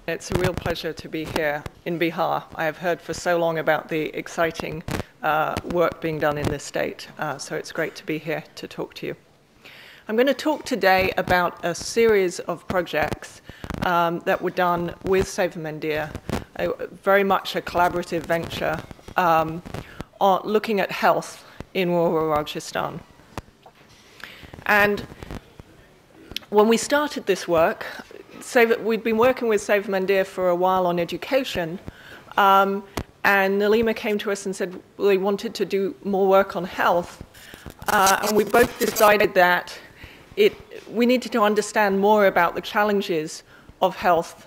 It's a real pleasure to be here in Bihar. I have heard for so long about the exciting work being done in this state, so it's great to be here to talk to you. I'm going to talk today about a series of projects that were done with Seva Mandir, very much a collaborative venture on looking at health in rural Rajasthan. And when we started this work, we'd been working with Seva Mandir for a while on education, and Nalima came to us and said they wanted to do more work on health, and we both decided that we needed to understand more about the challenges of health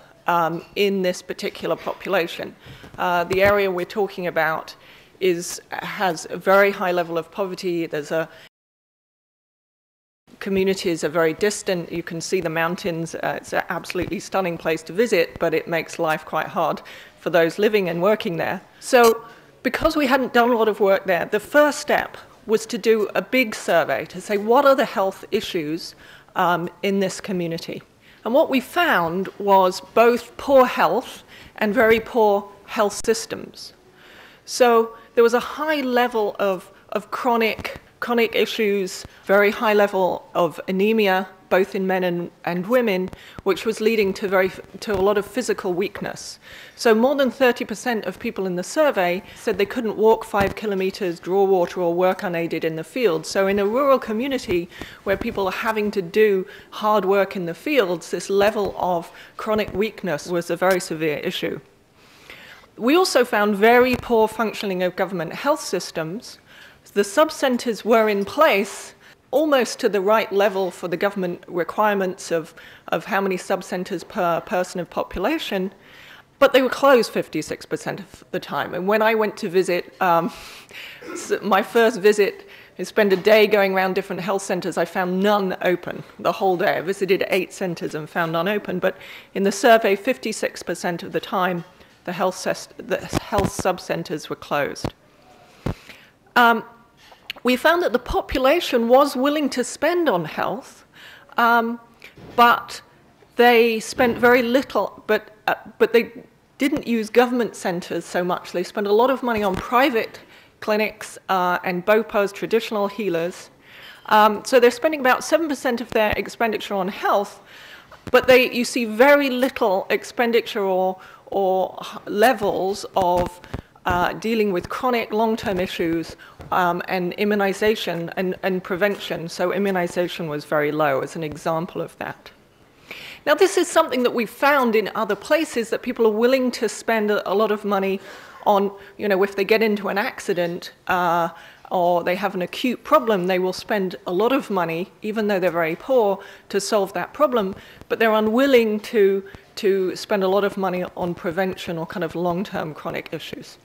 in this particular population. The area we're talking about has a very high level of poverty. Communities are very distant. You can see the mountains. It's an absolutely stunning place to visit, but it makes life quite hard for those living and working there. So because we hadn't done a lot of work there, the first step was to do a big survey to say what are the health issues in this community. And what we found was both poor health and very poor health systems. So there was a high level of chronic issues, very high level of anemia, both in men and women, which was leading to a lot of physical weakness. So more than 30% of people in the survey said they couldn't walk 5 kilometers, draw water, or work unaided in the field. So in a rural community where people are having to do hard work in the fields, this level of chronic weakness was a very severe issue. We also found very poor functioning of government health systems. The sub-centers were in place almost to the right level for the government requirements of how many sub-centers per person of population, but they were closed 56% of the time. And when I went to visit, my first visit, I spent a day going around different health centers, I found none open the whole day. I visited 8 centers and found none open, but in the survey, 56% of the time, the health sub-centers were closed. We found that the population was willing to spend on health, but they spent very little, but they didn't use government centers so much. They spent a lot of money on private clinics and BOPAs, traditional healers. So they're spending about 7% of their expenditure on health, but you see very little expenditure or levels of dealing with chronic long-term issues and immunization and prevention. So immunization was very low as an example of that. Now this is something that we found in other places, that people are willing to spend a lot of money on, if they get into an accident or they have an acute problem, they will spend a lot of money, even though they're very poor, to solve that problem, but they're unwilling to spend a lot of money on prevention or kind of long-term chronic issues.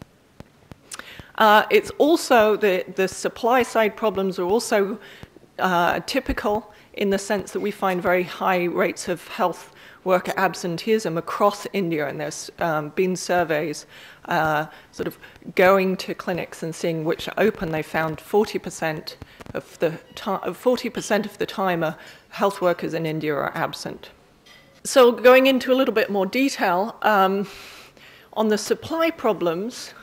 It's also, the supply side problems are also typical in the sense that we find very high rates of health worker absenteeism across India, and there's been surveys sort of going to clinics and seeing which are open. They found 40% of the time health workers in India are absent. So going into a little bit more detail on the supply problems,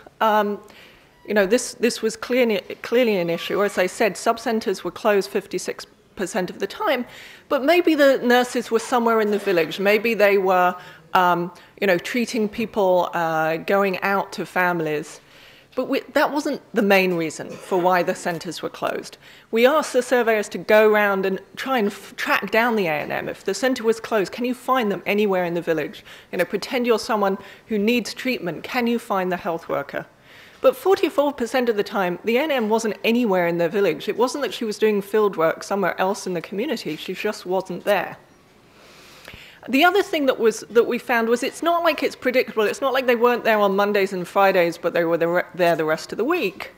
this was clearly an issue. As I said, sub-centers were closed 56% of the time, but maybe the nurses were somewhere in the village. Maybe they were, treating people, going out to families. But that wasn't the main reason for why the centers were closed. We asked the surveyors to go around and try and track down the A&M. If the center was closed, can you find them anywhere in the village? Pretend you're someone who needs treatment. Can you find the health worker? But 44% of the time, the A&M wasn't anywhere in the village. It wasn't that she was doing field work somewhere else in the community. She just wasn't there. The other thing that we found was it's not like it's predictable. It's not like they weren't there on Mondays and Fridays, but they were there the rest of the week.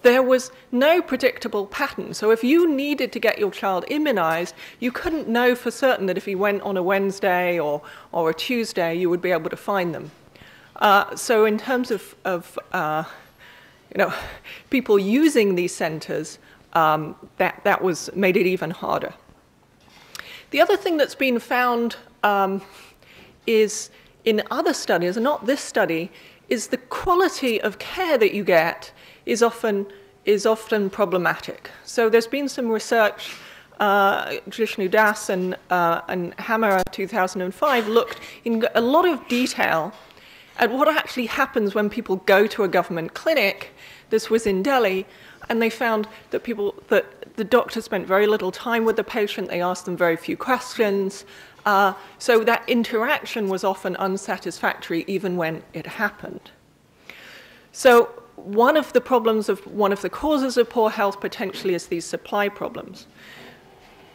There was no predictable pattern. So if you needed to get your child immunized, you couldn't know for certain that if he went on a Wednesday or a Tuesday, you would be able to find them. So in terms of people using these centers, that made it even harder. The other thing that's been found is in other studies, not this study, is the quality of care that you get is often problematic. So there's been some research, Jishnu Das and Hammer 2005 looked in a lot of detail at what actually happens when people go to a government clinic. This was in Delhi, and they found that the doctor spent very little time with the patient. They asked them very few questions. So that interaction was often unsatisfactory even when it happened. So one of the causes of poor health potentially is these supply problems.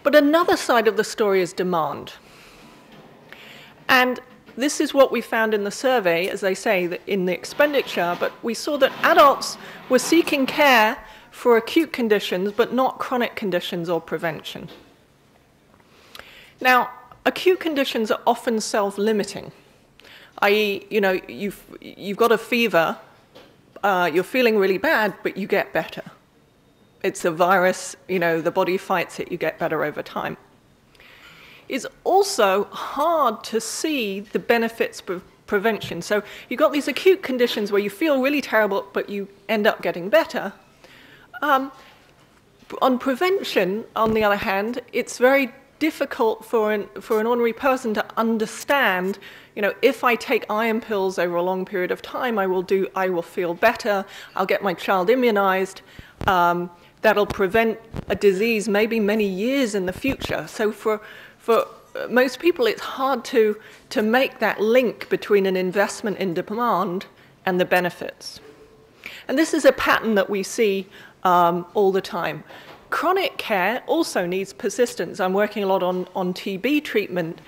But another side of the story is demand. And this is what we found in the survey, as I say, that in the expenditure, but we saw that adults were seeking care for acute conditions, but not chronic conditions or prevention. Now, acute conditions are often self-limiting, i.e., you've got a fever, you're feeling really bad, but you get better. It's a virus, the body fights it, you get better over time. It's also hard to see the benefits of prevention. So you've got these acute conditions where you feel really terrible, but you end up getting better. On prevention, on the other hand, it's very difficult for an ordinary person to understand, if I take iron pills over a long period of time, I will feel better, I'll get my child immunized, that'll prevent a disease maybe many years in the future. So for most people, it's hard to make that link between an investment in demand and the benefits. And this is a pattern that we see all the time. Chronic care also needs persistence. I'm working a lot on TB treatment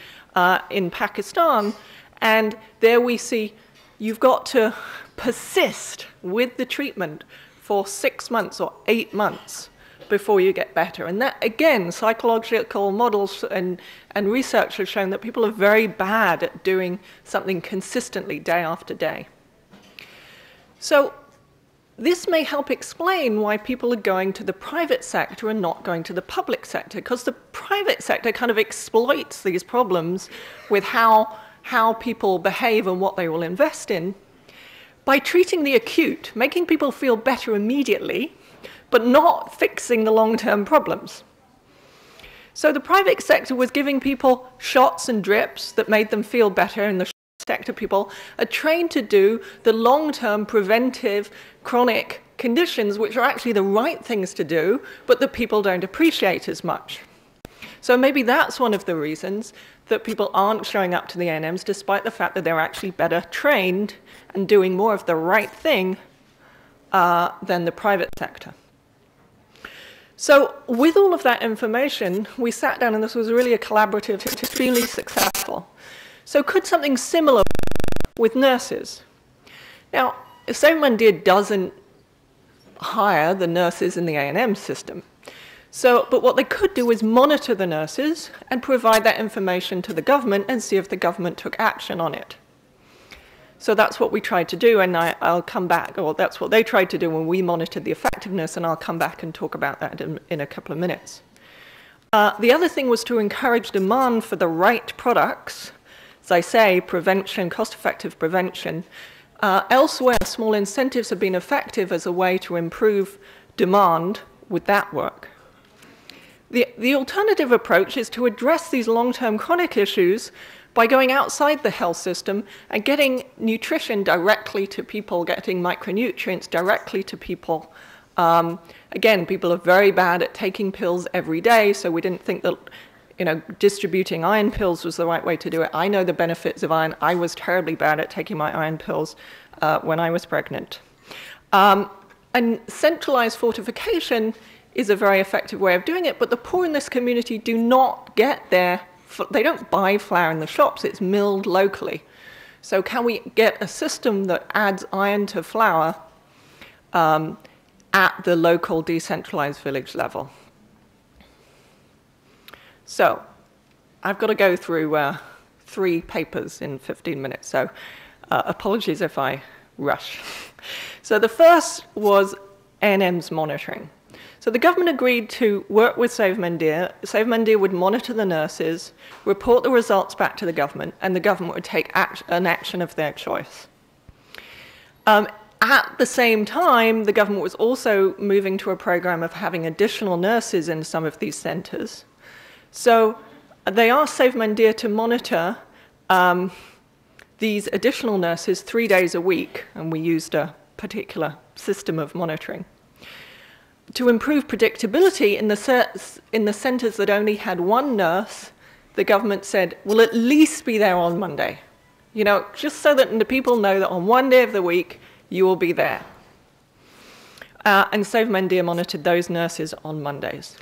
in Pakistan, and there we see you've got to persist with the treatment for 6 months or 8 months before you get better. And that, again, psychological models and research have shown that people are very bad at doing something consistently day after day. So this may help explain why people are going to the private sector and not going to the public sector, because the private sector kind of exploits these problems with how people behave and what they will invest in by treating the acute, making people feel better immediately, but not fixing the long-term problems. So the private sector was giving people shots and drips that made them feel better, and the sector people are trained to do the long-term preventive chronic conditions, which are actually the right things to do, but that people don't appreciate as much. So maybe that's one of the reasons that people aren't showing up to the A&Ms, despite the fact that they're actually better trained and doing more of the right thing than the private sector. So with all of that information, we sat down, and this was really a collaborative, extremely successful. So could something similar with nurses? Now, Seva Mandir doesn't hire the nurses in the A&M system. But what they could do is monitor the nurses and provide that information to the government and see if the government took action on it. So that's what we tried to do, and I'll come back, or that's what they tried to do when we monitored the effectiveness, and I'll come back and talk about that in a couple of minutes. The other thing was to encourage demand for the right products. As I say, prevention, cost-effective prevention. Elsewhere, small incentives have been effective as a way to improve demand with that work. The alternative approach is to address these long-term chronic issues by going outside the health system and getting nutrition directly to people, getting micronutrients directly to people. Again, people are very bad at taking pills every day, so we didn't think that distributing iron pills was the right way to do it. I know the benefits of iron. I was terribly bad at taking my iron pills when I was pregnant. And centralized fortification is a very effective way of doing it, but the poor in this community do not get they don't buy flour in the shops, it's milled locally. So can we get a system that adds iron to flour at the local decentralized village level? So I've got to go through 3 papers in 15 minutes, so apologies if I rush. So the first was A&M's monitoring. So the government agreed to work with Seva Mandir. Seva Mandir would monitor the nurses, report the results back to the government, and the government would take an action of their choice. At the same time, the government was also moving to a program of having additional nurses in some of these centers. So they asked Seva Mandir to monitor these additional nurses 3 days a week, and we used a particular system of monitoring. To improve predictability in the centers that only had one nurse, the government said, we'll at least be there on Monday. You know, just so that the people know that on one day of the week, you will be there. And Seva Mandir monitored those nurses on Mondays.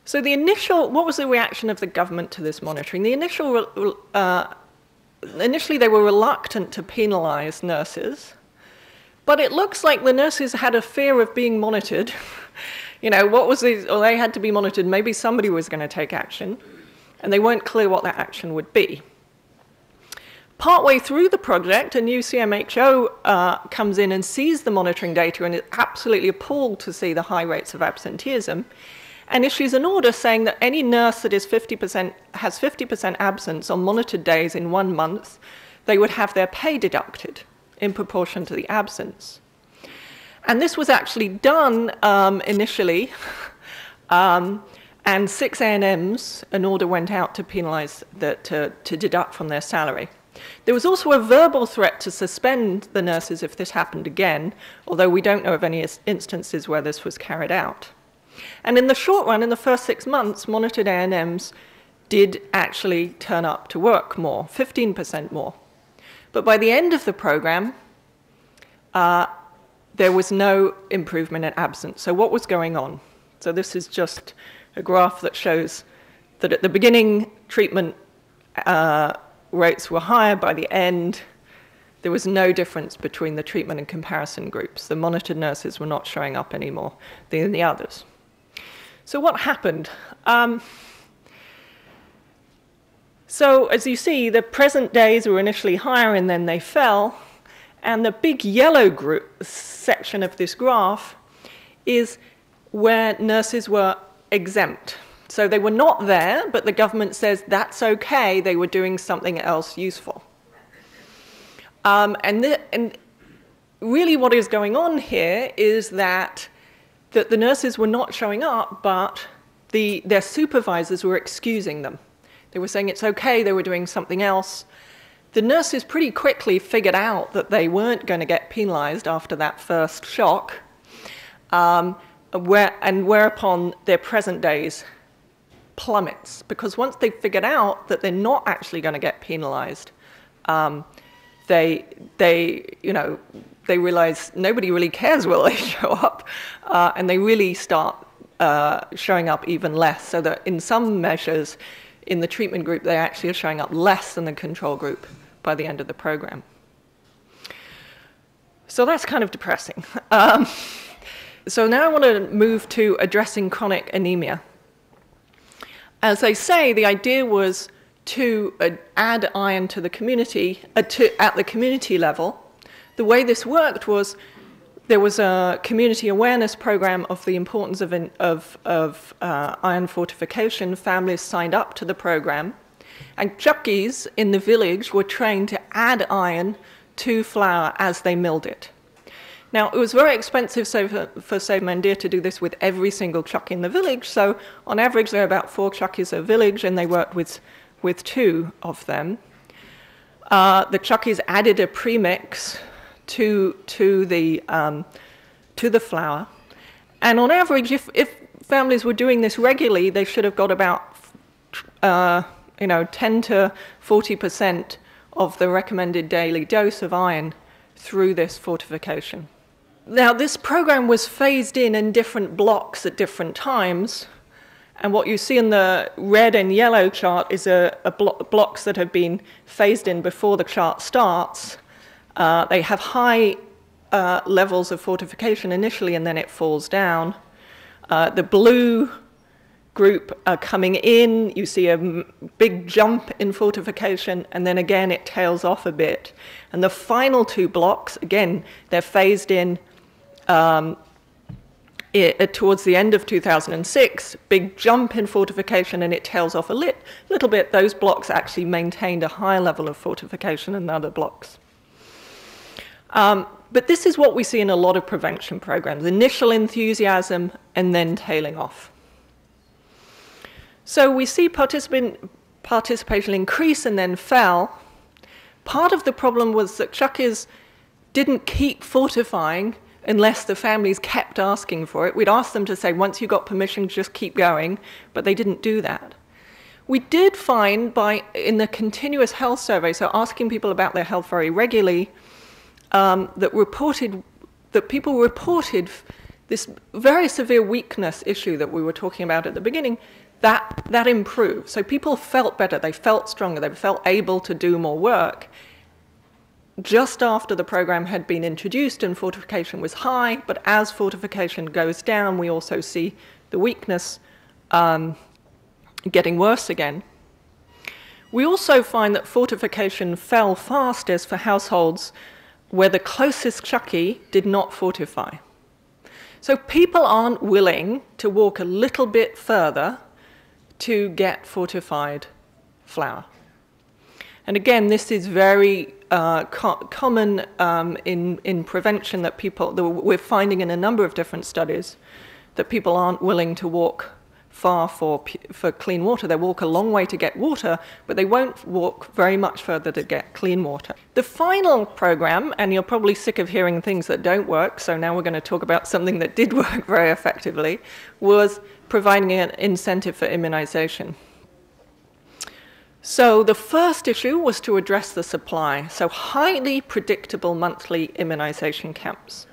So what was the reaction of the government to this monitoring? Initially they were reluctant to penalize nurses, but it looks like the nurses had a fear of being monitored. You know, they had to be monitored, maybe somebody was going to take action, and they weren't clear what that action would be. Partway through the project, a new CMHO comes in and sees the monitoring data and is absolutely appalled to see the high rates of absenteeism, and issues an order saying that any nurse that has 50% absence on monitored days in 1 month, they would have their pay deducted in proportion to the absence. And this was actually done initially, and 6 A&Ms, an order went out to penalize, to deduct from their salary. There was also a verbal threat to suspend the nurses if this happened again, although we don't know of any instances where this was carried out. And in the short run, in the first 6 months, monitored A&Ms did actually turn up to work more, 15% more. But by the end of the program, there was no improvement in absence. So what was going on? So this is just a graph that shows that at the beginning, treatment rates were higher. By the end, there was no difference between the treatment and comparison groups. The monitored nurses were not showing up anymore than the others. So what happened? So as you see, the present days were initially higher and then they fell. And the big yellow group section of this graph is where nurses were exempt. So they were not there, but the government says that's okay, they were doing something else useful. And really what is going on here is that the nurses were not showing up, but their supervisors were excusing them. They were saying it's okay, they were doing something else. The nurses pretty quickly figured out that they weren't going to get penalized after that first shock, whereupon their present days plummets, because once they figured out that they're not actually going to get penalized, they realize nobody really cares will they show up, and they really start showing up even less, so that in some measures in the treatment group they actually are showing up less than the control group by the end of the program. So that's kind of depressing. So now I want to move to addressing chronic anemia. As I say, the idea was to add iron to the community, at the community level. The way this worked was there was a community awareness program of the importance of iron fortification. Families signed up to the program, and jockeys in the village were trained to add iron to flour as they milled it. Now, it was very expensive for Seva Mandir to do this with every single chuck in the village, so on average there are about 4 chuckies a village, and they worked with 2 of them. The chuckies added a premix to the flour, and on average, if families were doing this regularly, they should have got about 10 to 40% of the recommended daily dose of iron through this fortification. Now, this program was phased in different blocks at different times, and what you see in the red and yellow chart is blocks that have been phased in before the chart starts. They have high levels of fortification initially, and then it falls down. The blue group are coming in, you see a big jump in fortification, and then again it tails off a bit. And the final 2 blocks, again, they're phased in towards the end of 2006, big jump in fortification, and it tails off a little bit. Those blocks actually maintained a higher level of fortification than other blocks. But this is what we see in a lot of prevention programs: initial enthusiasm and then tailing off. So we see participation increase and then fell. Part of the problem was that Chukis didn't keep fortifying unless the families kept asking for it. We'd ask them to say, once you got permission, just keep going, but they didn't do that. We did find in the continuous health survey, so asking people about their health very regularly, that people reported this very severe weakness issue that we were talking about at the beginning, that improved. So people felt better, they felt stronger, they felt able to do more work just after the program had been introduced and fortification was high. But as fortification goes down, we also see the weakness getting worse again. We also find that fortification fell fastest for households where the closest Chucky did not fortify. So people aren't willing to walk a little bit further to get fortified flour. And again, this is very common in prevention, that we're finding in a number of different studies that people aren't willing to walk far for clean water. They walk a long way to get water, but they won't walk very much further to get clean water. The final program, and you're probably sick of hearing things that don't work, so now we're going to talk about something that did work very effectively, was providing an incentive for immunization. So the first issue was to address the supply, so highly predictable monthly immunization camps.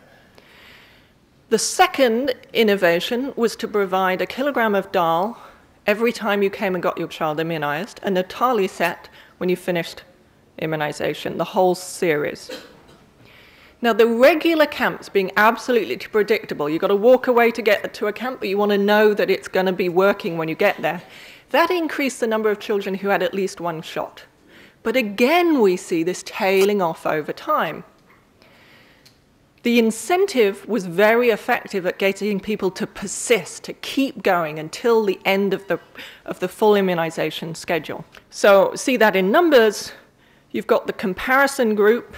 The second innovation was to provide a kilogram of dal every time you came and got your child immunized, and a thali set when you finished immunization, the whole series. Now, the regular camps being absolutely predictable, you've got to walk away to get to a camp, but you want to know that it's going to be working when you get there. That increased the number of children who had at least one shot. But again, we see this tailing off over time. The incentive was very effective at getting people to persist, to keep going until the end of the full immunization schedule. So see that in numbers. You've got the comparison group,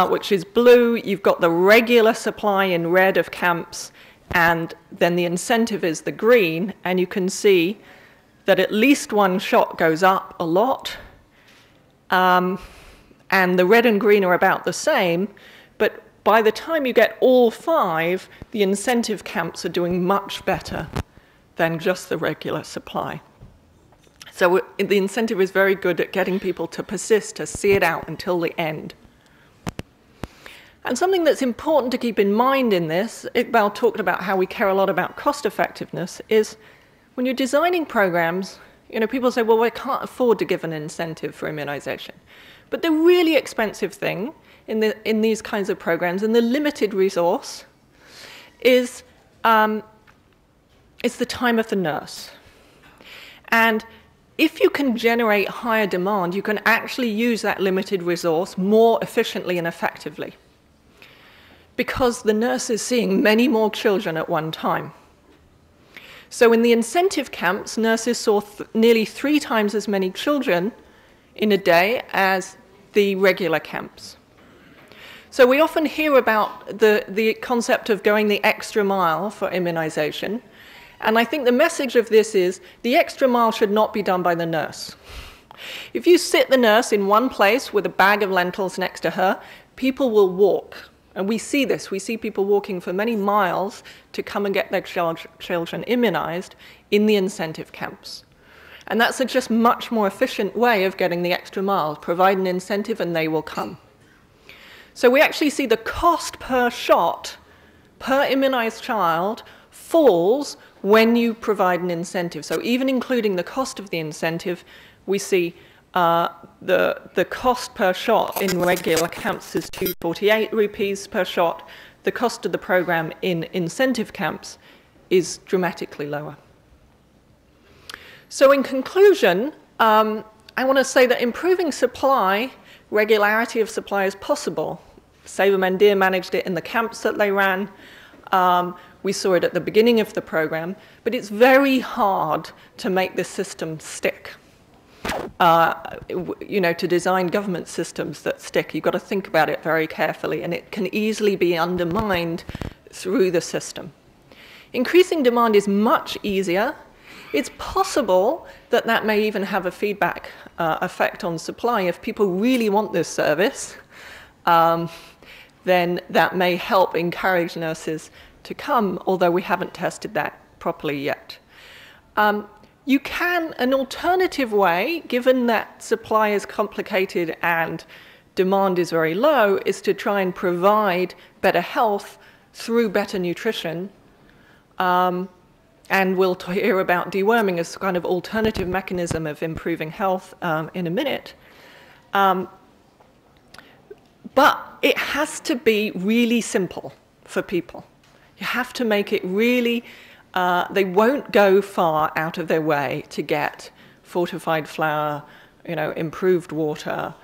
which is blue. You've got the regular supply in red of camps, and then the incentive is the green, and you can see that at least one shot goes up a lot, and the red and green are about the same, but by the time you get all 5, the incentive camps are doing much better than just the regular supply. So the incentive is very good at getting people to persist, to see it out until the end. And something that's important to keep in mind in this, Iqbal talked about how we care a lot about cost effectiveness, is when you're designing programs, people say, well, I can't afford to give an incentive for immunization. But the really expensive thing in these kinds of programs, and the limited resource, is the time of the nurse. And if you can generate higher demand, you can actually use that limited resource more efficiently and effectively, because the nurse is seeing many more children at one time. So in the incentive camps, nurses saw nearly 3 times as many children in a day as the regular camps. So we often hear about the concept of going the extra mile for immunization, and I think the message of this is the extra mile should not be done by the nurse. If you sit the nurse in one place with a bag of lentils next to her, people will walk. And we see this. We see people walking for many miles to come and get their children immunized in the incentive camps. And that's a just much more efficient way of getting the extra mile. Provide an incentive and they will come. So we actually see the cost per shot, per immunized child, falls when you provide an incentive. So even including the cost of the incentive, we see the cost per shot in regular camps is 248 rupees per shot. The cost of the program in incentive camps is dramatically lower. So in conclusion, I want to say that improving supply, regularity of supply is possible. Seva Mandir managed it in the camps that they ran. We saw it at the beginning of the program, but it's very hard to make this system stick. You know, to design government systems that stick, you've got to think about it very carefully, and it can easily be undermined through the system. Increasing demand is much easier. It's possible that that may even have a feedback effect on supply. If people really want this service, then that may help encourage nurses to come, although we haven't tested that properly yet. You can, an alternative way, given that supply is complicated and demand is very low, is to try and provide better health through better nutrition. And we'll hear about deworming as a kind of alternative mechanism of improving health in a minute. But it has to be really simple for people. You have to make it really, they won't go far out of their way to get fortified flour, you know, improved water,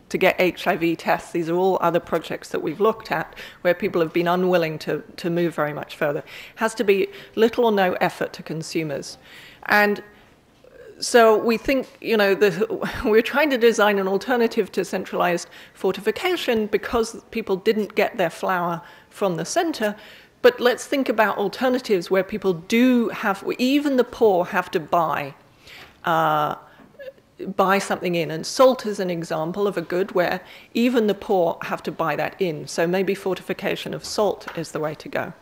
to get HIV tests. These are all other projects that we've looked at where people have been unwilling to move very much further. It has to be little or no effort to consumers. And so we think, you know, we're trying to design an alternative to centralized fortification because people didn't get their flour from the center. But let's think about alternatives where people do have, even the poor have to buy something in. And salt is an example of a good where even the poor have to buy that in. So maybe fortification of salt is the way to go.